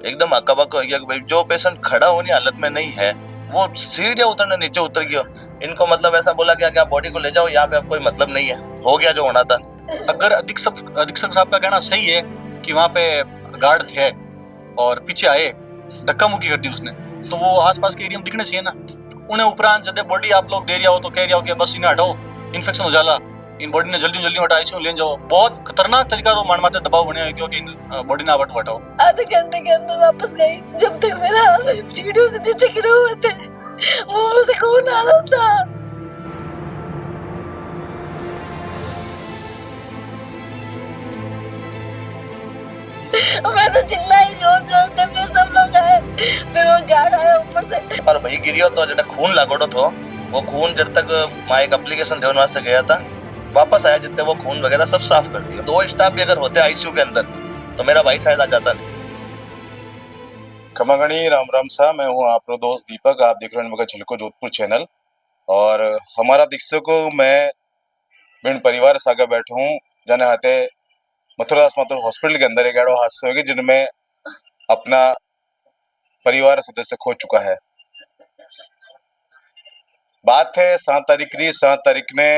एकदम हक्का बक्का हो गया कि भाई जो पेशेंट खड़ा होने हालत में नहीं है वो सीढ़ियां उतरने नीचे उतर गया। इनको मतलब ऐसा बोला गया कि आप बॉडी को ले जाओ, यहाँ पे अब कोई मतलब नहीं है, हो गया जो होना था। अगर अधीक्षक साहब का कहना सही है कि वहाँ पे गार्ड थे और पीछे आए, धक्का मुक्की कर दी उसने, तो वो आसपास के एरिया में दिखने चाहिए ना। उन्हें उपरांत जब बॉडी आप लोग दे रहा हो तो कह रहा हो कि बस इन्हें हटाओ, इन्फेक्शन हो जाला, इन बॉडी ने जल्दी जल्दी हटा आईसीयू ले जाओ। बहुत खतरनाक तरीका तो मान माते दबाव बने हुए क्योंकि बॉडी ना हटाओ। आधे घंटे के अंदर वापस गई, जब तक मेरा हाथ सीढ़ियों से नीचे गिरे हुए थे मुंह से खून आ रहा था। मैं तो चिल्लाई जोर जोर से, फिर सब लोग आए, फिर वो गार्ड आया ऊपर से। और भाई गिरियो तो जेटा खून लागोड़ो थो, वो खून जब तक मैं एक एप्लीकेशन देने वास्ते गया था, वापस आया जितने वो खून वगैरह सब साफ कर दिया। 2 स्टाफ भी अगर होते आईसीयू के अंदर तो मेरा भाई शायद आ जाता नहीं। खमागणी राम राम सा, मैं हूँ आपका दोस्त दीपक। आप देख रहे हैं मगर झलको जोधपुर चैनल। और हमारा दीक्षको मैं बिन परिवार सागा बैठा हूँ जने हाथे मथुरादास माथुर हॉस्पिटल के अंदर एक एड़ो हादसा हो गया जिनमें अपना परिवार सदस्य खो चुका है। बात है 7 तारीख ने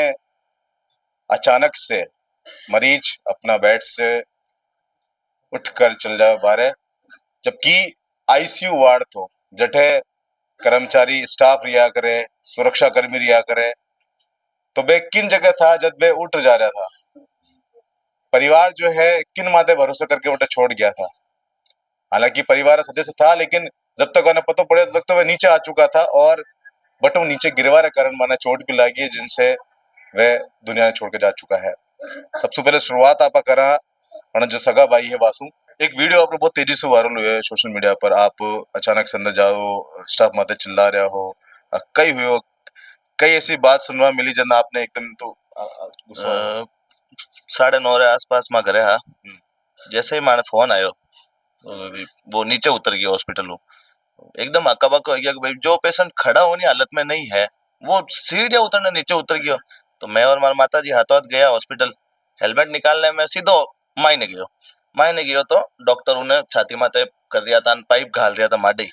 अचानक से मरीज अपना बेड से उठकर चल जाए बाहर, जबकि आईसीयू वार्ड तो जठे कर्मचारी स्टाफ रिया करे, सुरक्षा कर्मी रिया करे, तो बे किन जगह था जब बे उठ जा रहा था। परिवार जो है किन माते भरोसे करके उठे छोड़ गया था। हालांकि परिवार सदस्य था, लेकिन जब तक उन्हें पता पड़े तब तक तो वह नीचे आ चुका था और बट वो नीचे गिरवा के कारण माने चोट भी लगी है जिनसे वह दुनिया छोड़ के जा चुका है। सबसे पहले शुरुआत आप करा और जो सगा भाई है वासु, एक वीडियो आप बहुत तेजी से वायरल हुआ है सोशल मीडिया पर। आप अचानक से अंदर जाओ, स्टाफ माते चिल्ला रहा हो, कई हुए कई ऐसी बात सुनवा मिली जन आपने एकदम तो 9:30 रे आसपास में घरे हा। जैसे ही माने फोन आयो वो नीचे उतर गया हॉस्पिटल। एकदम हक्का बक्का हो गया कि भाई जो पेशेंट खड़ा होने हालत में नहीं है वो सीढ़ियां उतरने नीचे उतर गया। तो मैं और मारा माता जी हाथों हाथ गया हॉस्पिटल। हेलमेट निकालने में सीधो मायने गयो तो डॉक्टर उन्हें छाती माते कर दिया था, पाइप घाल दिया था माडी।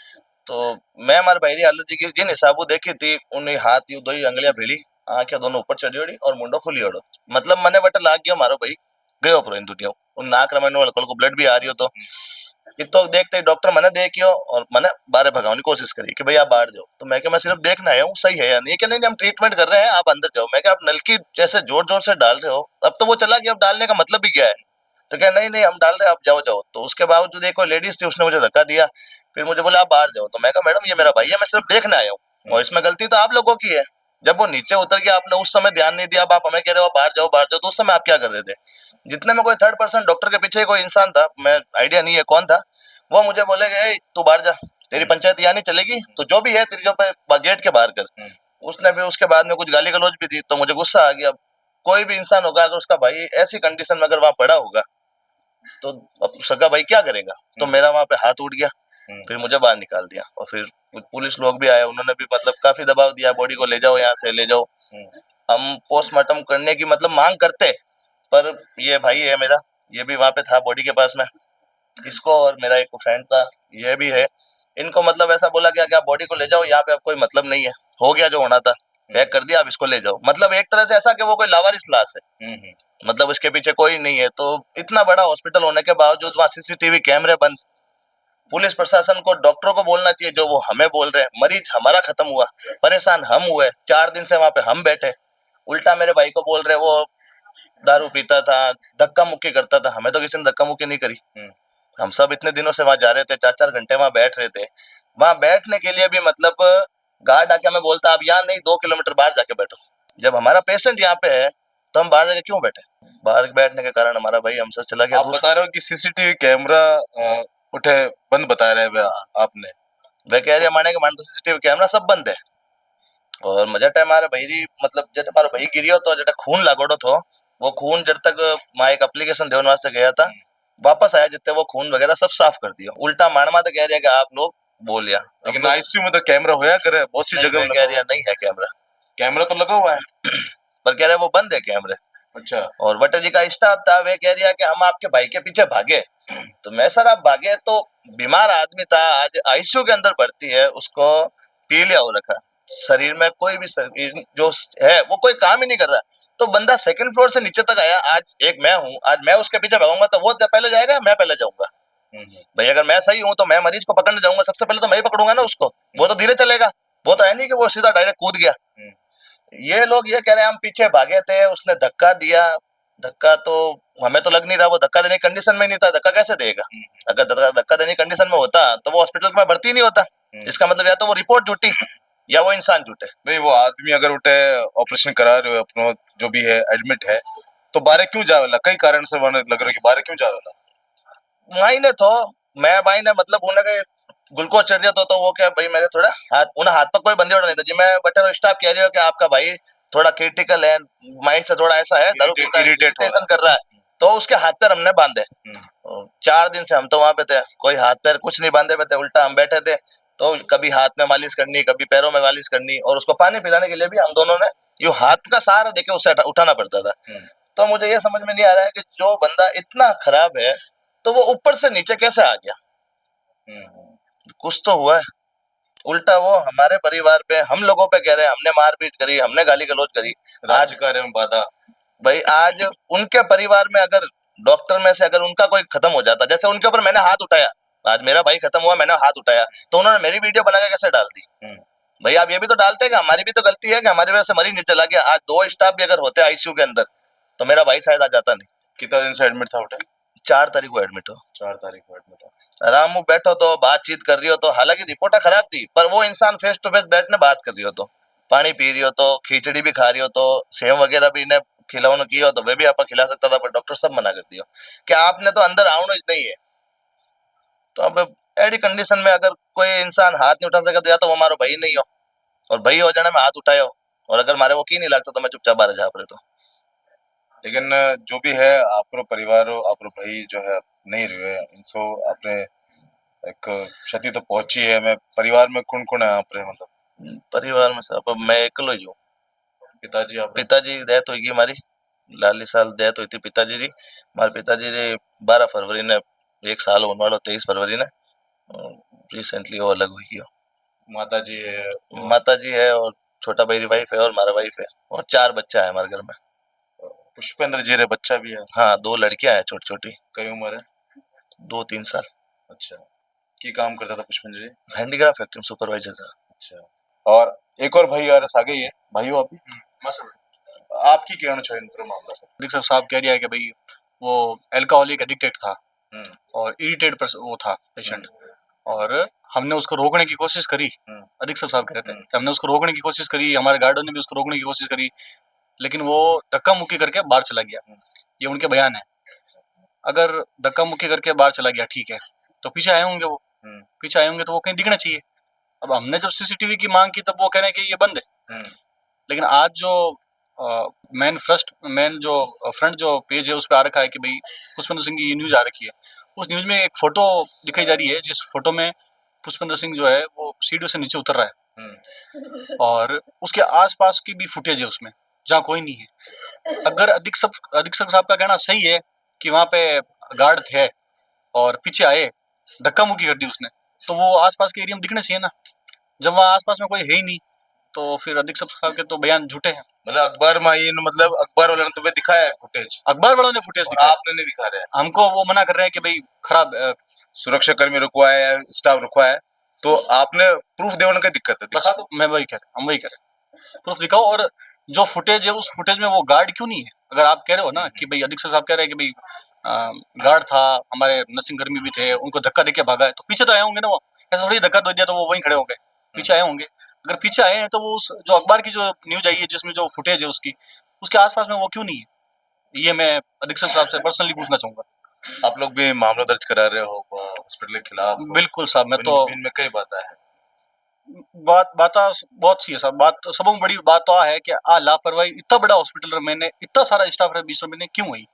तो मैं हमारे भाई की हालत जी की जिन हिसाबू देखी थी, उन्हें हाथ यू 2 अंगलियां भिड़ी, आंखें दोनों ऊपर चढ़ी ओड़ी और मुंडो खुली ओड़ो। मतलब मने बट लाग गयो मारो भाई गयो प्रो इन दुनिया। उन नाक रमन हल्को को ब्लड भी आ रही हो। तो इतो देखते ही डॉक्टर मैंने देखियो और मैंने बाहर भगाने की कोशिश करी कि भाई आप बाहर जाओ। तो मैं क्या मैं सिर्फ देखना आया हूँ सही है या नहीं, कि नहीं हम ट्रीटमेंट कर रहे हैं, आप अंदर जाओ। मैं क्या आप नलकी जैसे जोर जोर से डाल रहे हो, अब तो वो चला गया, अब डालने का मतलब भी क्या है। तो क्या नहीं नहीं हम डाल रहे हैं, आप जाओ जाओ। तो उसके बावजूद एक लेडीज थी, उसने मुझे धक्का दिया, फिर मुझे बोला आप बाहर जाओ। तो मैं कहा मैडम ये मेरा भाई है, मैं सिर्फ देखने आया हूँ और इसमें गलती तो आप लोगों की है। जब वो नीचे उतर गया आपने उस समय ध्यान नहीं दिया, अब आप हमें कह रहे हो बाहर जाओ तो उस समय आप क्या कर रहे थे। जितने में कोई थर्ड पर्सन डॉक्टर के पीछे कोई इंसान था, मैं आइडिया नहीं है कौन था, वो मुझे बोलेगा तू बाहर जा, तेरी पंचायत यहाँ नहीं चलेगी, तो जो भी है तेरी जो पे गेट के बाहर कर। उसने फिर उसके बाद में कुछ गाली गलौज भी दी, तो मुझे गुस्सा आ गया। कोई भी इंसान होगा अगर उसका भाई ऐसी कंडीशन में अगर वहां पड़ा होगा तो अब सगा भाई क्या करेगा। तो मेरा वहां पे हाथ उठ गया, फिर मुझे बाहर निकाल दिया और फिर पुलिस लोग भी आए, उन्होंने भी मतलब काफी दबाव दिया, बॉडी को ले जाओ यहाँ से ले जाओ। हम पोस्टमार्टम करने की मतलब मांग करते, पर ये भाई है मेरा, ये भी वहां पे था बॉडी के पास में, इसको और मेरा एक फ्रेंड था ये भी है। इनको मतलब ऐसा बोला गया कि आप बॉडी को ले जाओ, यहाँ पे अब कोई मतलब नहीं है, हो गया जो होना था, पैक कर दिया, आप इसको ले जाओ। मतलब एक तरह से ऐसा कि वो कोई लावारिस लाश है, मतलब उसके पीछे कोई नहीं है। तो इतना बड़ा हॉस्पिटल होने के बावजूद वहाँ सीसीटीवी कैमरे बंद। पुलिस प्रशासन को डॉक्टरों को बोलना चाहिए जो वो हमें बोल रहे हैं। मरीज हमारा खत्म हुआ, परेशान हम हुए, 4 दिन से वहां पे हम बैठे, उल्टा मेरे भाई को बोल रहे वो दारू पीता था, धक्का मुक्की करता था। हमें तो किसी ने धक्का मुक्की नहीं करी। हम सब इतने दिनों से वहां जा रहे थे, 4-4 घंटे वहां बैठ रहे थे। वहां बैठने के लिए भी मतलब गार्ड आके हमें बोलता आप यहाँ नहीं 2 किलोमीटर बाहर जाके बैठो। जब हमारा पेशेंट यहाँ पे है तो हम बाहर जाके क्यों बैठे। बाहर बैठने के कारण हमारा भाई हमसे चला गया। आप बता रहे हो कि सीसीटीवी कैमरा उठे बंद बता रहे हैं आपने। वे कह रहे माने के मान तो सीसीटीवी कैमरा सब बंद है। और मजा टाइम हमारे भाई जी मतलब जब हमारा भाई गिरियो तो जब खून लागोड़ो थो, वो खून जब तक मैं एक एप्लीकेशन देने वास्ते गया था, वापस आया जितने वो खून वगैरह सब साफ कर दिया। उल्टा मारमा तो कह रहा है कि आप लोग बोलिया, लेकिन आईसीयू में तो कैमरा होया करे, बहुत सी जगह कह रहा नहीं है कैमरा। कैमरा तो लगा हुआ है पर कह रहे वो बंद है कैमरे। अच्छा। और वटर जी का स्टाफ था, वे कह रहा कि हम आपके भाई के पीछे भागे, तो मैं सर आप भागे तो बीमार आदमी था, आज आईसीयू के अंदर भर्ती है, उसको पीलिया हो रखा, शरीर में कोई भी शरीर जो है वो कोई काम ही नहीं कर रहा। तो बंदा सेकंड फ्लोर से नीचे तक आया, आज एक मैं हूँ, आज मैं उसके पीछे भागूंगा तो वो पहले जाएगा, मैं पहले जाऊंगा। भाई अगर मैं सही हूँ तो मैं मरीज को पकड़ने जाऊंगा, सबसे पहले तो मैं ही पकड़ूंगा ना उसको, वो तो धीरे चलेगा। वो तो है नहीं कि वो सीधा डायरेक्ट कूद गया। ये लोग ये कह रहे हैं हम पीछे भागे थे, उसने धक्का दिया। धक्का तो हमें तो लग नहीं रहा वो धक्का देने की कंडीशन में नहीं था, धक्का कैसे देगा? अगर धक्का देने की कंडीशन में होता तो वो हॉस्पिटल में भर्ती नहीं होता। इसका मतलब या तो वो रिपोर्ट झूठी या वो इंसान झूठे। नहीं, वो आदमी अगर उठे ऑपरेशन करा रहे हो अपनो जो भी है एडमिट है, तो बाहर क्यों जावेला? कई कारण से मैंने लग रहा है कि बाहर क्यों जावेला? मायने तो मैं भाई ने मतलब उन्हें के ग्लूकोज चढ़ गया तो वो क्या भाई मेरे थोड़ा हाथ उन्हें हाथ पर कोई बंदी उड़ा नहीं था जी। मैं बटर स्टाफ कह रही हूँ कि आपका भाई थोड़ा क्रिटिकल है, माइंड से थोड़ा ऐसा है, दारू पीता है, इरिटेट हो इरिटेशन कर रहा है, तो उसके हाथ पैर हमने बांधे। 4 दिन से हम तो वहां पे थे, कोई हाथ पैर कुछ नहीं बांधे हुए थे, उल्टा हम बैठे थे। तो कभी हाथ में मालिश करनी, कभी पैरों में मालिश करनी, और उसको पानी पिलाने के लिए भी हम दोनों ने यूं हाथ का सहारा देके उससे उठाना पड़ता था। तो मुझे ये समझ में नहीं आ रहा है कि जो बंदा इतना खराब है तो वो ऊपर से नीचे कैसे आ गया? कुछ तो हुआ है। उल्टा वो हमारे परिवार पे, हम लोगों पे कह रहे हैं हमने मारपीट करी, हमने गाली गलौज करी। राज्य कार्य में बाधा। भाई आज उनके परिवार में अगर डॉक्टर में से अगर उनका कोई खत्म हो जाता, जैसे उनके ऊपर मैंने हाथ उठाया, आज मेरा भाई खत्म हुआ, मैंने हाथ उठाया, तो उन्होंने मेरी वीडियो बना के कैसे डाल दी? भाई आप ये भी तो डालते हैं कि हमारी भी तो गलती है कि हमारी वजह से मरीज नहीं चला गया। आज 2 स्टाफ भी अगर होते आईसीयू के अंदर तो मेरा भाई शायद आ जाता नहीं। कितना दिन से एडमिट था उठे? 4 तारीख को एडमिट हो, 4 तारीख को एडमिट हो। आराम में बैठो तो बातचीत कर रही हो, तो हालांकि रिपोर्ट खराब थी पर वो इंसान फेस टू फेस बैठने बात कर रही हो, तो पानी पी रही हो, तो खिचड़ी भी खा रही हो, तो सेव वगैरह भी ने खिलावन की हो तो वे भी आप खिला सकता था, पर डॉक्टर सब मना कर दिया कि आपने तो अंदर आना ही नहीं है। तो अब ऐसी कंडीशन में अगर कोई इंसान हाथ नहीं उठा सके तो या तो वो हमारा भाई नहीं हो, और भाई हो जाने में हाथ उठाए हो, और अगर मारे वो की नहीं लगता तो मैं चुपचाप बाहर जा पड़े। तो लेकिन जो भी है आपरो परिवार आपरो भाई जो है नहीं रहे इनसो आपने एक क्षति तो पहुंची है। मैं परिवार में कौन कौन है आपरे? मतलब परिवार में सब अब मैं अकेलो ही हूँ। पिताजी आप? पिताजी की डेथ हुई हमारी, लाली साल डेथ हुई थी पिताजी की। हमारे पिताजी ने 12 फरवरी ने 1 साल होने वाला, 23 फरवरी ने रिसेंटली वो अलग हुई है। माता जी है? माता जी है और छोटा भाई वाइफ है और हमारा वाइफ है, और 4 बच्चा है हमारे घर में। पुष्पेंद्र जी रे बच्चा भी है? हाँ 2 लड़कियां हैं छोटी छोटी। कई उम्र है? 2-3 साल। अच्छा, की काम करता था पुष्पेंद्र जी? हैंडीक्राफ्ट फैक्ट्री में सुपरवाइजर था। अच्छा, और एक और भाई यार आगे ही है भाई हो अभी? आपकी कहना चाहिए पूरा मामला? अधीक्षक साहब कह दिया है कि भाई वो अल्कोहलिक एडिक्टेड था हम्म, और इरिटेट वो था पेशेंट, और हमने उसको रोकने की कोशिश करी। अधीक्षक साहब कह रहे थे कि हमने उसको रोकने की कोशिश करी, हमारे गार्डों ने भी उसको रोकने की कोशिश करी, लेकिन वो धक्का मुक्की करके बाहर चला गया। ये उनके बयान है। अगर धक्का मुक्की करके बाहर चला गया ठीक है, तो पीछे आए होंगे वो, पीछे आए होंगे तो वो कहीं दिखना चाहिए। अब हमने जब सीसीटीवी की मांग की तब वो कह रहे हैं कि ये बंद है, लेकिन आज जो मेन जो फ्रंट जो पेज है उस पर आ रखा है कि भाई पुष्पेंद्र सिंह की ये न्यूज आ रखी है। उस न्यूज में एक फोटो दिखाई जा रही है, जिस फोटो में पुष्पेंद्र सिंह जो है वो सीढ़ियों से नीचे उतर रहा है, और उसके आसपास की भी फुटेज है उसमें जहाँ कोई नहीं है। अगर अधीक्षक साहब का कहना सही है कि वहाँ पे गार्ड थे और पीछे आए, धक्का मुक्की कर दी उसने, तो वो आसपास के एरिया में दिखना चाहिए ना। जब वहाँ आसपास में कोई है ही नहीं तो फिर अधीक्षक साहब के तो बयान झूठे हैं। मतलब अखबार में ये मतलब अखबार वाले ने तुम्हें दिखाया है फुटेज? अखबार वालों ने फुटेज दिखाया, आपने नहीं दिखा रहे हैं? हमको वो मना कर रहे हैं कि भाई खराब सुरक्षा कर्मी रुकवाया है, स्टाफ रुकवाया है, तो आपने प्रूफ देने की दिक्कत है? बस दिखा दो। मैं वही कह रहे हम वही कह रहे प्रूफ दिखाओ। और जो फुटेज है उस फुटेज में वो गार्ड क्यों नहीं है? अगर आप कह रहे हो ना कि भाई अधीक्षक साहब कह रहे हैं कि भाई गार्ड था, हमारे नर्सिंग कर्मी भी थे, उनको धक्का देके भागा है, तो पीछे तो आए होंगे ना। वो ऐसा थोड़ी धक्का दे दिया तो वो वहीं खड़े हो गए, पीछे आए होंगे। अगर पीछे आए हैं तो वो उस जो अखबार की जो न्यूज आई है जिसमें जो फुटेज है उसकी, उसके आसपास में वो क्यों नहीं है? ये मैं अधीक्षक साहब से पर्सनली पूछना चाहूंगा। आप लोग भी मामला दर्ज करा रहे हो हॉस्पिटल के खिलाफ? बिल्कुल साहब, मैं तो में कई बात है। बात बहुत सी है साहब। बात सबसे बड़ी बात तो है कि लापरवाही इतना बड़ा हॉस्पिटल मैंने इतना सारा स्टाफ रहे 20 महीने क्यों हुई?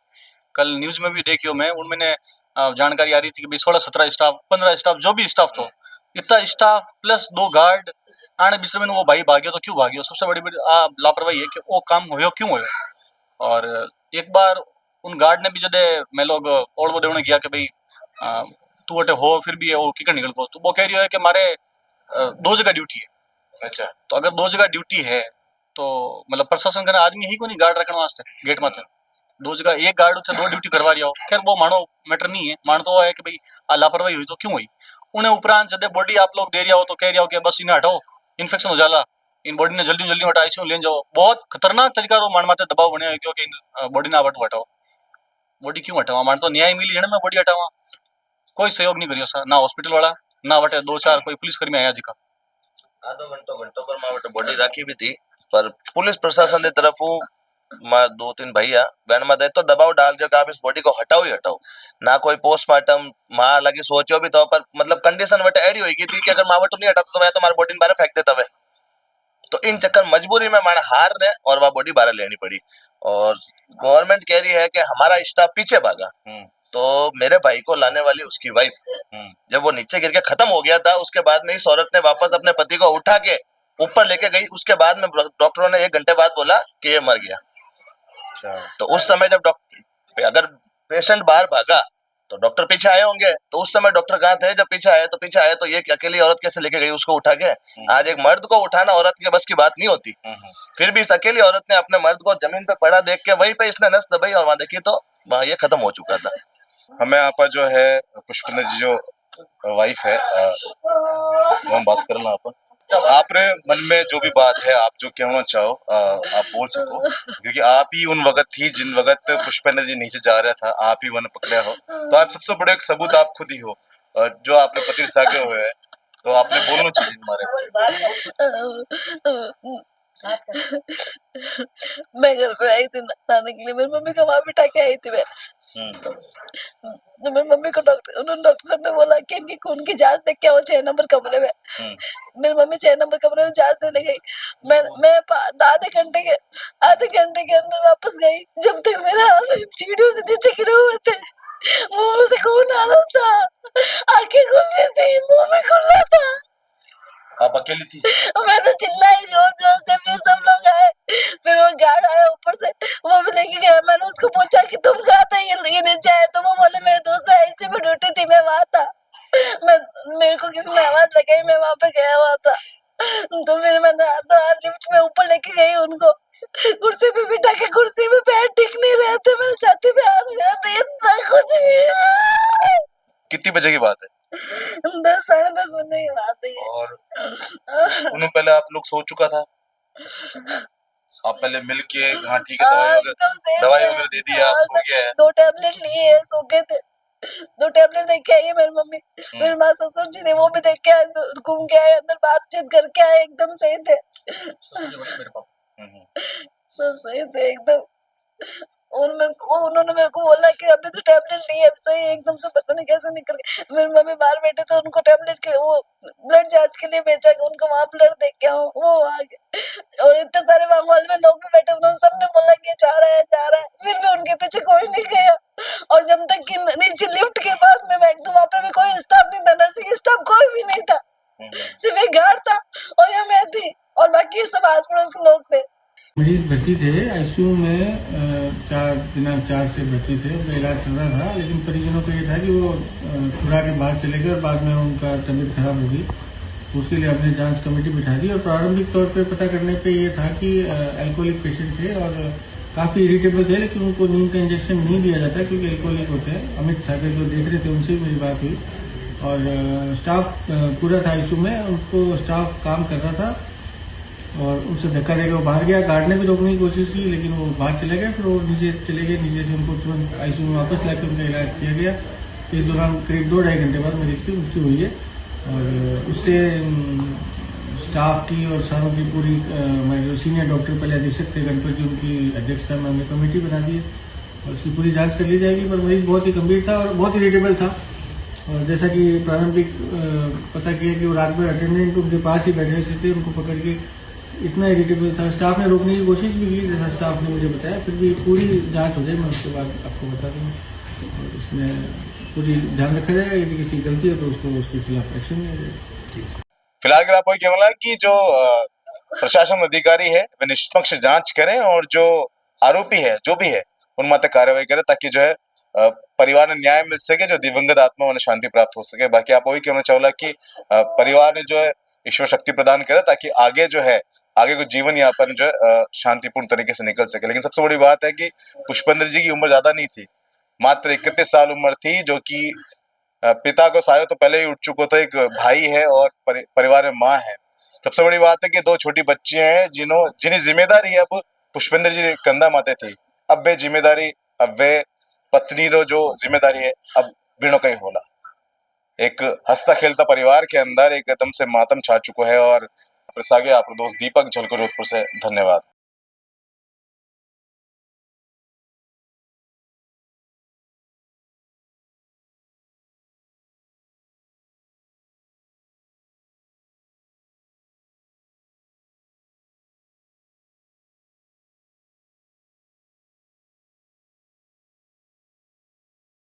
कल न्यूज में भी देखियो मैं उनमें जानकारी आ रही थी कि भाई 16-17 स्टाफ 15 स्टाफ जो भी स्टाफ तो इतना स्टाफ प्लस 2 गार्ड आने 20 में वो भाई भाग्यो तो क्यों भाग्यो? सबसे बड़ी लापरवाही है कि वो काम होयो क्यों होयो। और एक बार उन गार्ड ने भी जदे मैं लोग ओढ़ देने गया कि भाई तू अटे हो फिर भी वो किकन निकल को तो वो कह रही है कि मारे 2 जगह ड्यूटी है। अच्छा तो अगर 2 जगह ड्यूटी है तो मतलब प्रशासन का आदमी ही को नहीं गार्ड रखने वास्ते गेट माथे 2 जगह एक गार्ड से 2 ड्यूटी करवा रहा हो। खैर वो मानो मैटर नहीं है, मानो तो वो है कि भाई आ लापरवाही हुई तो क्यों हुई। उन्हें उपरांत जब बॉडी आप लोग दे रहा हो तो कह रहा हो कि बस इन्हें हटाओ, इन्फेक्शन हो जाला, इन बॉडी ने जल्दी जल्दी हटा आईसीयू ले जाओ। बहुत खतरनाक तरीका रो मान माते दबाव बने क्योंकि बॉडी ना हटाओ। बॉडी क्यों हटावा, मान तो न्याय मिली है ना, मैं बॉडी हटावा। कोई सहयोग नहीं करियो सा, ना हॉस्पिटल वाला ना वटे 2-4 कोई पुलिस कर्मी आया जी का। आधो घंटो पर मां वटे बॉडी राखी भी थी, पर पुलिस प्रशासन की तरफ मां 2-3 भैया बहन में दे तो दबाव डाल दियो कि आप इस बॉडी को हटाओ ही हटाओ। ना कोई पोस्टमार्टम मां लगी सोचो भी तो, पर मतलब कंडीशन वटे एडी होगी थी कि अगर मां वटो नहीं हटाता तो मैं तुम्हारी बॉडी बाहर फेंक देता वे। तो इन चक्कर मजबूरी में माने हार रहे और वह बॉडी बाहर लेनी पड़ी। और गवर्नमेंट कह रही है कि हमारा स्टाफ पीछे भागा। तो मेरे भाई को लाने वाली उसकी वाइफ जब वो नीचे गिर के खत्म हो गया था, उसके बाद में इस औरत ने वापस अपने पति को उठा के ऊपर लेके गई। उसके बाद में डॉक्टरों ने 1 घंटे बाद बोला कि ये मर गया। तो उस समय जब डॉक्टर, अगर पेशेंट बाहर भागा तो डॉक्टर पीछे आए होंगे, तो उस समय डॉक्टर कहाँ थे? जब पीछे आए तो ये अकेली औरत कैसे लेके गई उसको उठा के? आज एक मर्द को उठाना औरत के बस की बात नहीं होती। फिर भी इस अकेली औरत ने अपने मर्द को जमीन पे पड़ा देख के वहीं पे इसने नस दबाई और वहां देखी तो वहां ये खत्म हो चुका था। हमें आप जो है पुष्पिंदर जी जो वाइफ है वो हम बात कर ला आपरे मन में जो भी बात है आप जो कहना चाहो आप बोल सको, क्योंकि आप ही उन वक्त थी जिन वक्त पुष्पेंद्र जी नीचे जा रहा था, आप ही वन पकड़े हो, तो आप सबसे बड़े एक सबूत आप खुद ही हो जो आपने पति सागे हुए है, तो आपने बोलना चाहिए हमारे। मैं घर पे आई थी लाने के लिए, मेरी मम्मी को वहां बिठा के आई थी मैं। तो मेरी मम्मी को डॉक्टर साहब ने बोला कि इनकी खून की जांच देख के आओ 6 नंबर कमरे में। मेरी मम्मी 6 नंबर कमरे में जांच देने गई। मैं आधे घंटे के अंदर वापस गई। जब तक मेरा सीढ़ियों से नीचे गिरे हुए थे, मुंह से खून आ रहा था, आंखें खुल रही थी, मुंह में खुल रहा था। आप अकेली थी? मैं तो चिल्लाई जोर जोर से, फिर सब लोग आए, फिर वो गार्ड आया ऊपर से, वो भी लेके गया। मैंने उसको पूछा कि तुम कहाँ थे, ये नीचे आए? तो वो बोले मेरे दोस्त ऐसे में ड्यूटी थी, मैं वहां था। मेरे को किसी ने आवाज लगाई, मैं वहां पे गया हुआ था। तो फिर मैं लिफ्ट में ऊपर लेके गई उनको, कुर्सी पे बिठा के, कुर्सी पे पैर टिक नहीं रहे थे, मेरे छाती पे हाथ मेरा तो इतना कुछ भी। कितनी बजे की बात है? 10 साढ़े 10 बजे की बात है। और उन्होंने पहले आप लोग सो चुका था, आप पहले मिल के हाँ ठीक है दवाई वगैरह दे दी, आप सो गए हैं? 2 टैबलेट लिए, सो गए थे। 2 टैबलेट देख के आई है मेरी मम्मी, मेरे माँ ससुर जी ने वो भी देख के आए, घूम के आए, अंदर बातचीत करके आए, एकदम सही थे। सब सही थे एकदम। उन्होंने मेरे को बोला कि अभी तो टैबलेट ली है, सही एकदम से पता नहीं कैसे निकल गए। मेरी मम्मी बाहर बैठे थे, उनको टैबलेट के वो ब्लड जांच के लिए भेजा, उनको वहां ब्लड देख के आओ, वो आ गए। और इतने सारे वहां हॉल में लोग भी बैठे, उन्होंने सबने बोला कि जा रहा है, फिर भी उनके पीछे कोई नहीं गया। और जब तक कि नीचे लिफ्ट के पास में बैठ तो वहां पे भी कोई स्टाफ नहीं था, नर्सिंग स्टाफ कोई भी नहीं था, सिर्फ एक गार्ड था और ये मैं थी, और बाकी सब आस पड़ोस के लोग थे। मरीज भर्ती थे आईसीयू में, 4 से भर्ती थे, उनका इलाज चल रहा था। लेकिन परिजनों को ये था कि वो छुड़ा के बाहर चले गए और बाद में उनका तबीयत खराब होगी, उसके लिए हमने जांच कमेटी बिठा दी। और प्रारंभिक तौर पे पता करने पे ये था कि अल्कोहलिक पेशेंट थे और काफी इरिटेबल थे, लेकिन उनको नींद का इंजेक्शन नहीं दिया जाता क्योंकि अल्कोहलिक होते हैं। अमित सागर जो देख रहे थे उनसे भी मेरी बात हुई, और स्टाफ पूरा था आईसीयू में, उनको स्टाफ काम कर रहा था और उनसे धक्का देकर वो बाहर गया। गार्ड ने भी रोकने की कोशिश की लेकिन वो बाहर चले गए, फिर वो नीचे चले गए, नीचे से उनको तुरंत आईसीयू में वापस लाकर उनका इलाज किया गया। इस दौरान करीब 2-2.5 घंटे बाद मरीज की मृत्यु हुई है। और उससे स्टाफ की और सारों की पूरी हमारे जो सीनियर डॉक्टर पहले अधीक्षक थे गणपत जी, उनकी अध्यक्षता में हमने कमेटी बना दी है और उसकी पूरी जांच कर ली जाएगी। पर मरीज बहुत ही गंभीर था और बहुत इरिटेबल था, और जैसा कि प्रारंभिक पता किया कि वो रात भर अटेंडेंट उनके पास ही बैठे थे, उनको पकड़ के इतना इरिटेबल था। स्टाफ ने रोकने की कोशिश भी की जैसा स्टाफ ने मुझे बताया, फिर भी पूरी जांच हो जाए, मैं उसके बाद आपको बता दूंगा। और इसमें पूरी ध्यान रखा जाएगा, यदि किसी गलती है तो उसके खिलाफ एक्शन लिया जाएगा। फिलहाल अगर आपको कहना है कि जो प्रशासन अधिकारी है वे निष्पक्ष जांच करें और जो आरोपी है जो भी है उन मत कार्रवाई करें, ताकि जो है परिवार ने न्याय मिल सके, जो दिवंगत आत्मा उन्हें शांति प्राप्त हो सके। बाकी आप वही कहना चाहूला कि परिवार ने जो है ईश्वर शक्ति प्रदान करे ताकि आगे जो है आगे को जीवन यापन जो है शांतिपूर्ण तरीके से निकल सके। लेकिन सबसे बड़ी बात है कि पुष्पेंद्र जी की उम्र ज्यादा नहीं थी, मात्र 31 साल उम्र थी, जो कि पिता को सायों तो पहले ही उठ चुको, तो एक भाई है और परिवार में माँ है। सबसे बड़ी बात है कि 2 छोटी बच्चियां हैं जिन्हें जिम्मेदारी अब पुष्पेंद्र जी कंधा माते थी, अब वे जिम्मेदारी, अब वे पत्नी रो जो जिम्मेदारी है अब बिनो कहीं होला। एक हंसता खेलता परिवार के अंदर एकदम से मातम छा चुको है। और प्रसागे आप दोस्त दीपक झलको जोधपुर से, धन्यवाद।